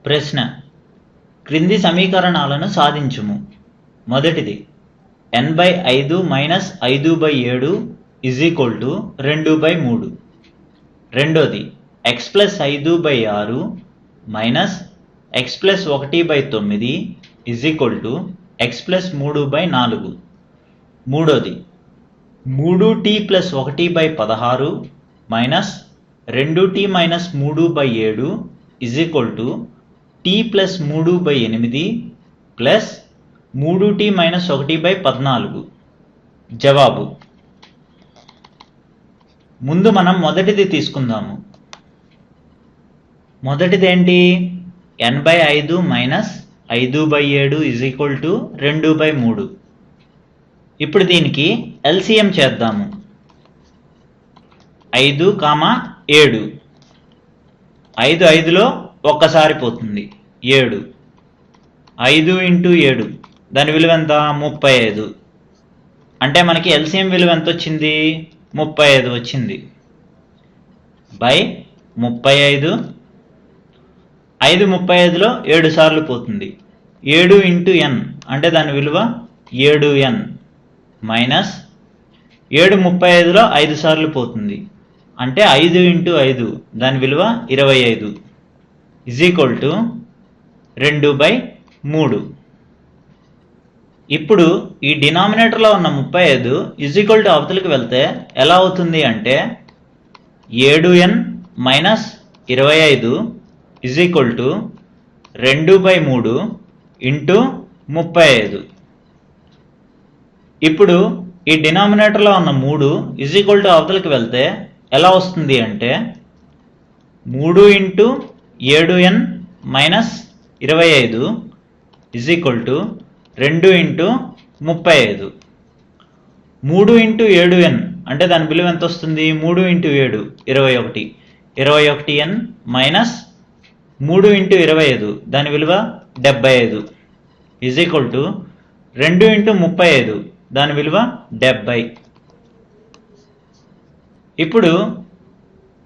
ప్రశ్న: క్రింది సమీకరణాలను సాధించుము. మొదటిది n/5 - 5/7 = 2/3. రెండోది x+5/6 - x+1/9 = x+3/4. మూడోది 3t+1/16 - 2t - 3/7 t+3/8 3t - 1/14. జవాబు: ముందు మనం మొదటిది తీసుకుందాము. మొదటిది ఏంటి? n/5 - 5/7 = 2/3. ఇప్పుడు దీనికి LCM చేద్దాము. 5, 7. 5 5లో ఒక్కసారి పోతుంది, 7. 5 × 7 దాని విలువ ఎంత? 35. అంటే మనకి LCM విలువ ఎంత వచ్చింది? 35 వచ్చింది. బై 35. 5 35లో 7 సార్లు పోతుంది, 7 × n అంటే దాని విలువ 7n మైనస్ 7 35లో 5 సార్లు పోతుంది, అంటే 5 × 5 దాని విలువ 25 2/3. ఇప్పుడు ఈ డినామినేటర్లో ఉన్న 35 అవతలికి వెళ్తే ఎలా అవుతుంది అంటే 7n - 25 2/3 × 35. ఇప్పుడు ఈ డినామినేటర్లో ఉన్న 3 అవతలికి వెళ్తే ఎలా వస్తుంది అంటే 3 × 7n - 25 2 × 35. 3 × 7n అంటే దాని విలువ ఎంత వస్తుంది? 3 × 7 21. 21n మైనస్ 3 × 25 దాని విలువ 75 2 × 35 దాని విలువ 70. ఇప్పుడు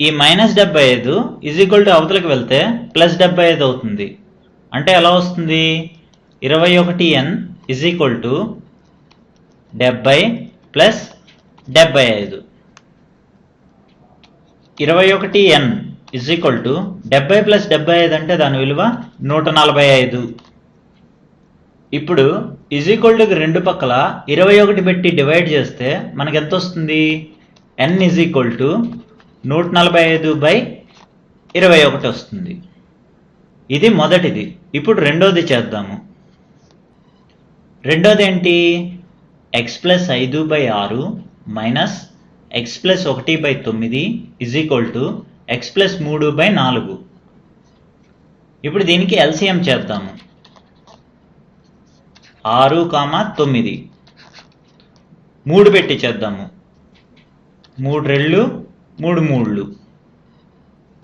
ఈ -75 అవతలకి వెళ్తే +75 అవుతుంది. అంటే ఎలా వస్తుంది? 21n 70 + 75. 21n 70 + 75 అంటే దాని విలువ 145. ఇప్పుడు కి రెండు పక్కల 21 పెట్టి డివైడ్ చేస్తే మనకి ఎంత వస్తుంది? n 145/21 వస్తుంది. ఇది మొదటిది. ఇప్పుడు రెండోది చేద్దాము. రెండోది ఏంటి? x+5/6 - x+1/9 x+3/4. ఇప్పుడు దీనికి LCM చేద్దాము. 6, 9 3 పెట్టి చేద్దాము. 3 రెళ్ళు 3 మూళ్ళు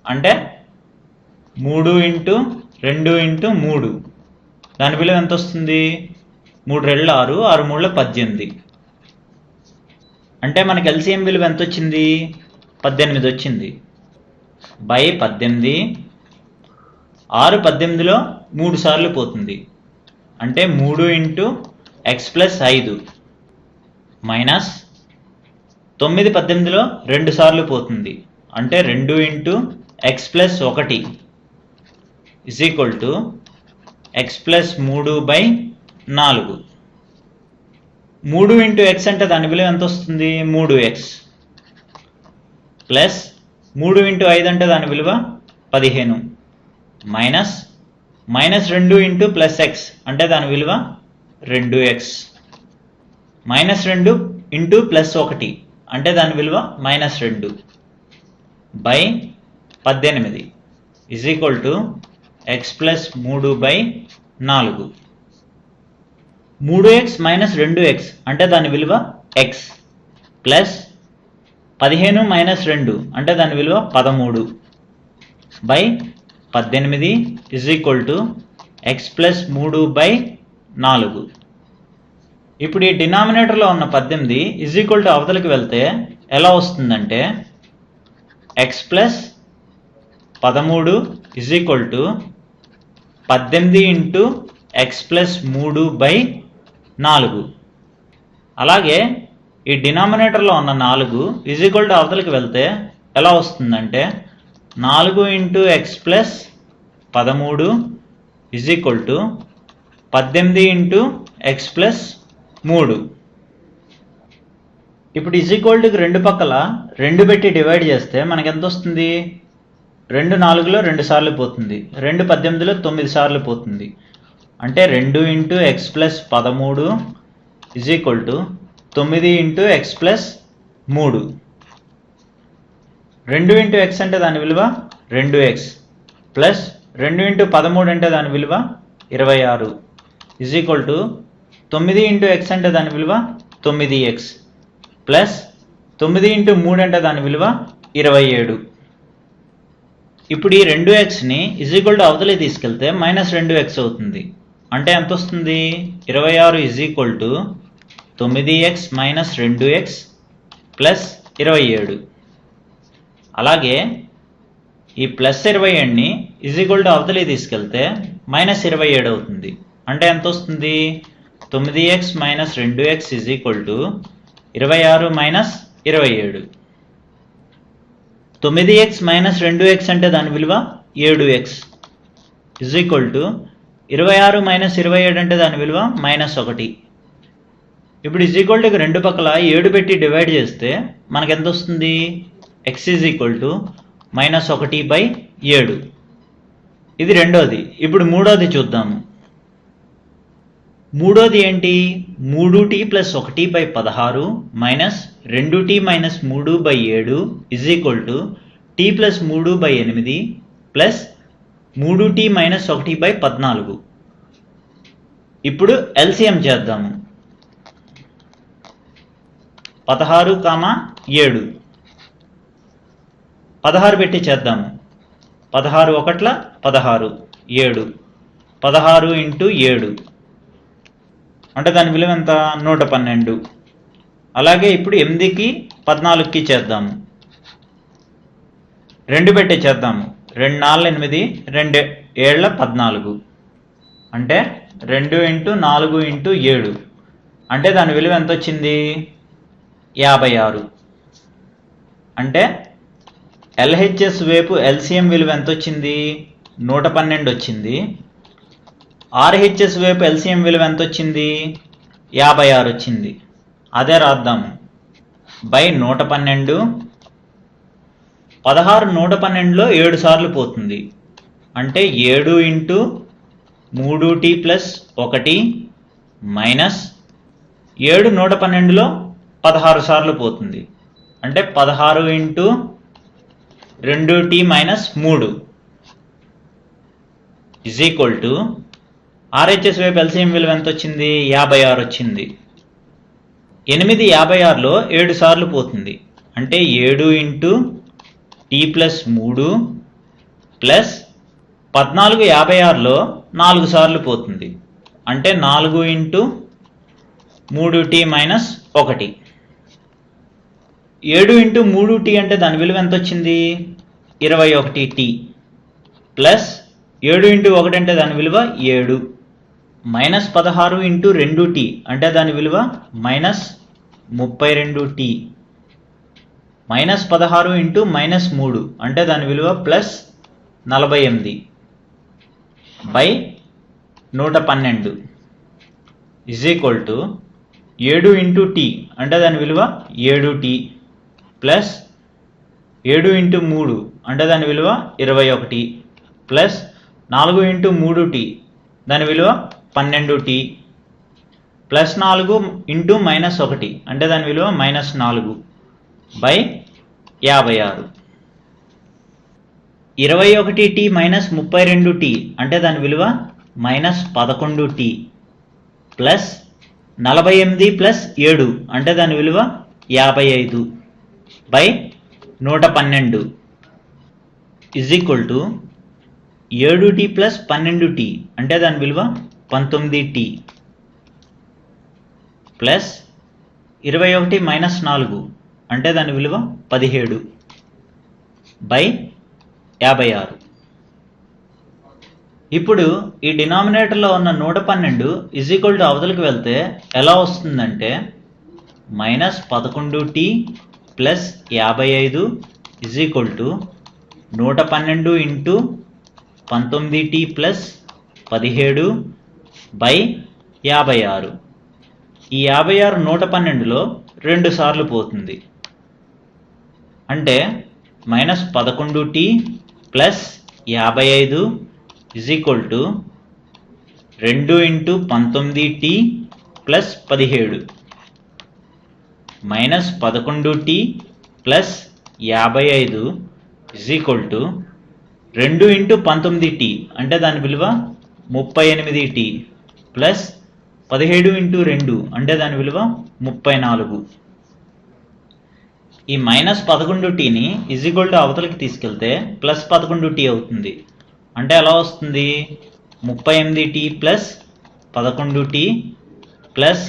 అంటే 3 × 2 × 3 దాని విలువ ఎంత వస్తుంది? 3 రెళ్ళు 6, 6 మూళ్ళు 18. అంటే మనకి LCM విలువ ఎంత వచ్చింది? 18 వచ్చింది. బై 18. 6 18లో 3 సార్లు పోతుంది, అంటే 3 × x+5 మైనస్ 9 18లో 2 సార్లు పోతుంది, అంటే 2 × x+1 x+3/4. 3 × x అంటే దాని విలువ ఎంత వస్తుంది? 3x ప్లస్ 3 × 5 అంటే దాని విలువ 15 మైనస్ -2 × +x అంటే దాని విలువ 2x మైనస్ 2 × +1 అంటే దాని విలువ -2 బై 18 x+3/4. 3x - 2x అంటే దాని విలువ x ప్లస్ 15 - 2 అంటే దాని విలువ 13 బై 18 x+3/4. ఇప్పుడు ఈ డినామినేటర్లో ఉన్న 18 అవతలికి వెళ్తే ఎలా వస్తుందంటే x+13 18 ఇంటూ ఎక్స్ ప్లస్ 3/4. అలాగే ఈ డినామినేటర్లో ఉన్న 4 ఈజ్ ఈక్వల్ టు అవతలకి వెళ్తే ఎలా వస్తుందంటే 4 into X plus 13 is equal to 18 into X plus 3. ఇప్పుడు ఈజ్ ఈక్వల్ టుకి రెండు పక్కల 2 పెట్టి డివైడ్ చేస్తే మనకి ఎంత వస్తుంది? 2 4లో 2 సార్లు పోతుంది, 2 18లో 9 సార్లు పోతుంది. అంటే 2 into X plus 13 is equal to 9 into X plus 3. 2 into X అంటే దాని విలువ 2x ప్లస్ 2 ఇంటూ 13 అంటే దాని విలువ 26 is equal to 9 into X అంటే దాని విలువ 9x ప్లస్ 9 ఇంటూ 3 అంటే దాని విలువ 27. ఇప్పుడు ఈ 2xని ఈజ్ ఈక్వల్ టు అవతలే తీసుకెళ్తే -2x అవుతుంది. అంటే ఎంత వస్తుంది? 26 is equal to 9x minus 2x plus 27. అలాగే ఈ ప్లస్ 27ని ఈజ్ ఈక్వల్ టు అవతలే తీసుకెళ్తే -27 అవుతుంది. అంటే ఎంత వస్తుంది? 9x minus 2x is equal to 26 minus 27. 9x minus 2x అంటే దాని విలువ 7x is equal to 26 minus 27 అంటే దాని విలువ -1. ఇప్పుడు ఈజ్ ఈక్వల్ టు రెండు పక్కల 7 పెట్టి డివైడ్ చేస్తే మనకు ఎంత వస్తుంది? x is equal to -1/7. ఇది రెండోది. ఇప్పుడు మూడోది చూద్దాము. మూడోది ఏంటి? 3t plus 1/16 minus 2t minus 3/7 is equal to t plus 3/8 plus 3t minus 1/14. ఇప్పుడు ఎల్సిఎం చేద్దాము. 16, 7 16 పెట్టి చేద్దాము. 16 1 16 7 16 ఇంటూ 7 అంటే దాని విలువ ఎంత? 112. అలాగే ఇప్పుడు 8కి 14కి చేద్దాము. 2 పెట్టి చేద్దాము. 2 4 8 2 7 14 అంటే 2 ఇంటూ 4 ఇంటూ 7 అంటే దాని విలువ ఎంత వచ్చింది? 56. అంటే ఎల్హెచ్ఎస్ వైపు ఎల్సిఎం విలువ ఎంత వచ్చింది? 112 వచ్చింది. ఆర్హెచ్ఎస్ వైపు ఎల్సిఎం విలువ ఎంత వచ్చింది? 56 వచ్చింది. అదే రాద్దాము. బై 112. 16 112లో 7 సార్లు పోతుంది. అంటే 7 ఇంటూ 3t ప్లస్ 1 మైనస్ 7 112లో 16 సార్లు పోతుంది. అంటే 16 into 2t minus 3 is equal to RHS వైపు ఎల్సిఎం విలువ ఎంత వచ్చింది? 56 వచ్చింది. 8 56లో 7 సార్లు పోతుంది. అంటే 7 ఇంటూ t ప్లస్ 3 ప్లస్ 14 56లో 4 సార్లు పోతుంది. అంటే 4 into 3t minus 1. 7 into 3t అంటే దాని విలువ ఎంత వచ్చింది? 21t ప్లస్ 7 ఇంటూ 1 అంటే దాని విలువ 7 మైనస్ 16 ఇంటూ 2t అంటే దాని విలువ -32t మైనస్ 16 ఇంటూ -3 అంటే దాని విలువ plus 48 by 112 is equal to 7 into t అంటే దాని విలువ 7t ప్లస్ 7 ఇంటూ 3 అంటే దాని విలువ 21 ప్లస్ 4 ఇంటూ 3t దాని విలువ 12t ప్లస్ 4 ఇంటూ -1 అంటే దాని విలువ -4 బై 56. 21t మైనస్ 32t అంటే దాని విలువ -11t ప్లస్ 48 ప్లస్ 7 అంటే దాని విలువ 55 by 112 is equal to 7t plus 12t అంటే దాని విలువ 19t ప్లస్ 21 మైనస్ 4 అంటే దాని విలువ 17 బై 56. ఇప్పుడు ఈ డినామినేటర్లో ఉన్న 112 ఈజ్ ఈక్వల్ టు అవతలకి వెళ్తే ఎలా వస్తుందంటే -11t plus 55 is equal to 112 into 19t plus 17/56. ఈ 56 112లో 2 సార్లు పోతుంది. అంటే -11t plus 55 is equal to 2 into 19t plus 17. -11t plus 55 is equal to 2 into 19t అంటే దాని విలువ 38t ప్లస్ 17 ఇంటూ 2 అంటే దాని విలువ 34. ఈ -11tని ఈజ్ ఈక్వల్ టు అవతలకి తీసుకెళ్తే ప్లస్ 11t అవుతుంది. అంటే ఎలా వస్తుంది 38t plus 11t plus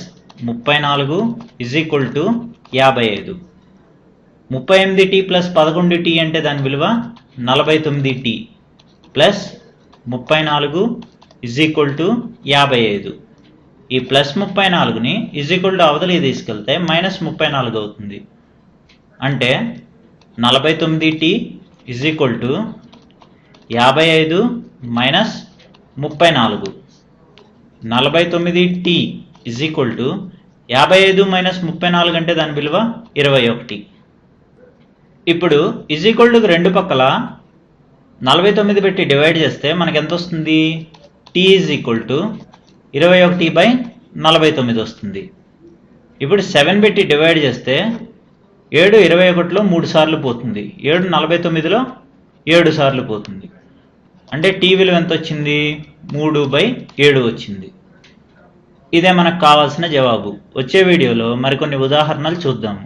34 is equal to 55. 38t plus 11t అంటే దాని విలువ 49t plus 34 is equal to 55. ఈ ప్లస్ 34ని ఈజ్ ఈక్వల్ టు అవతలికి తీసుకెళ్తే -34 అవుతుంది. అంటే 49t is equal to 55 minus 34. 49t is equal to 55 minus 34 అంటే దాని విలువ 21. ఇప్పుడు ఈజ్ ఈక్వల్ టు రెండు పక్కల 49 పెట్టి డివైడ్ చేస్తే మనకి ఎంత వస్తుంది? t ఈజ్ ఈక్వల్ టు 21/49 వస్తుంది. ఇప్పుడు 7 పెట్టి డివైడ్ చేస్తే 7 21లో 3 సార్లు పోతుంది. 7 49లో 7 సార్లు పోతుంది. అంటే t విలువ ఎంత వచ్చింది? 3/7 వచ్చింది. ఇదే మనకు కావాల్సిన జవాబు. వచ్చే వీడియోలో మరికొన్ని ఉదాహరణలు చూద్దాము.